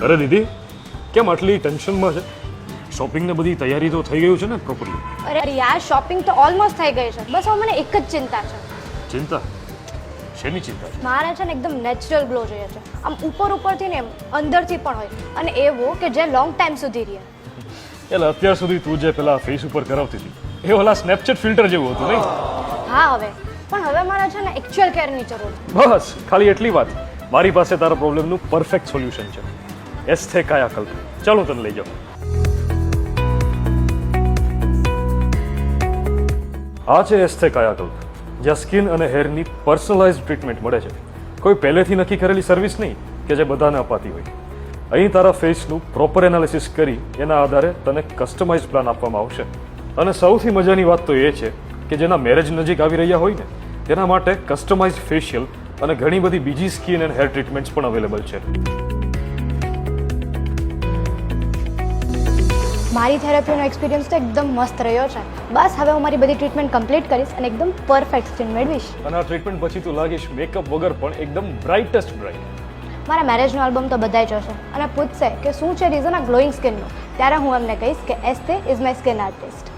અરે દીદી, કેમ આટલી ટેન્શનમાં છે? શોપિંગને બધી તૈયારી તો થઈ ગયું છે ને પ્રોપરલી? અરે યાર, શોપિંગ તો ઓલમોસ્ટ થઈ ગઈ છે. બસ હવે મને એક જ ચિંતા છે. ચિંતા? શેની ચિંતા છે? મારે છે ને એકદમ નેચરલ ગ્લો જોઈએ છે. આમ ઉપરથી ને એમ અંદરથી પણ હોય, અને એવો કે જે લોંગ ટાઈમ સુધી રહે. એટલે અત્યાર સુધી તું જે પેલા ફેસ ઉપર કરાવતી હતી એ ઓલા સ્નેપચેટ ફિલ્ટર જેવું હતું નહીં? હા હવે, પણ હવે મારે છે ને એક્ચ્યુઅલ કેરની જરૂર છે. બસ ખાલી એટલી વાત. મારી પાસે તારા પ્રોબ્લેમનું પરફેક્ટ સોલ્યુશન છે. એસ્થે કાયાકલ્પ. ચાલો તને લઈ જાઉં. આ છે એસ્થે કાયાકલ્પ, જ્યાં સ્કિન અને હેરની પર્સનલાઇઝ ટ્રીટમેન્ટ મળે છે. કોઈ પહેલેથી નક્કી કરેલી સર્વિસ નહીં કે જે બધાને અપાતી હોય. અહીં તારા ફેસનું પ્રોપર એનાલિસિસ કરી એના આધારે તને કસ્ટમાઇઝ પ્લાન આપવામાં આવશે. અને સૌથી મજાની વાત તો એ છે કે જેના મેરેજ નજીક આવી રહ્યા હોય ને તેના માટે કસ્ટમાઇઝ ફેશિયલ અને ઘણી બધી બીજી સ્કિન એન્ડ હેર ટ્રીટમેન્ટ્સ પણ અવેલેબલ છે. મારી થેરાપીનો એક્સપિરિયન્સ તો એકદમ મસ્ત રહ્યો છે. બસ હવે હું મારી બધી ટ્રીટમેન્ટ કમ્પ્લીટ કરીશ અને એકદમ પરફેક્ટ સ્કિન મેળવીશ. અને આ ટ્રીટમેન્ટ પછી તું લાગીશ મેકઅપ વગર પણ એકદમ બ્રાઇટેસ્ટ બ્રાઇટ. મારા મેરેજનો આલ્બમ તો બધાય જોશે અને પૂછશે કે શું છે રીઝન આ ગ્લોઈંગ સ્કિનનું. ત્યારે હું એમને કહીશ કે એસ્થે ઇઝ માય સ્કિન આર્ટિસ્ટ.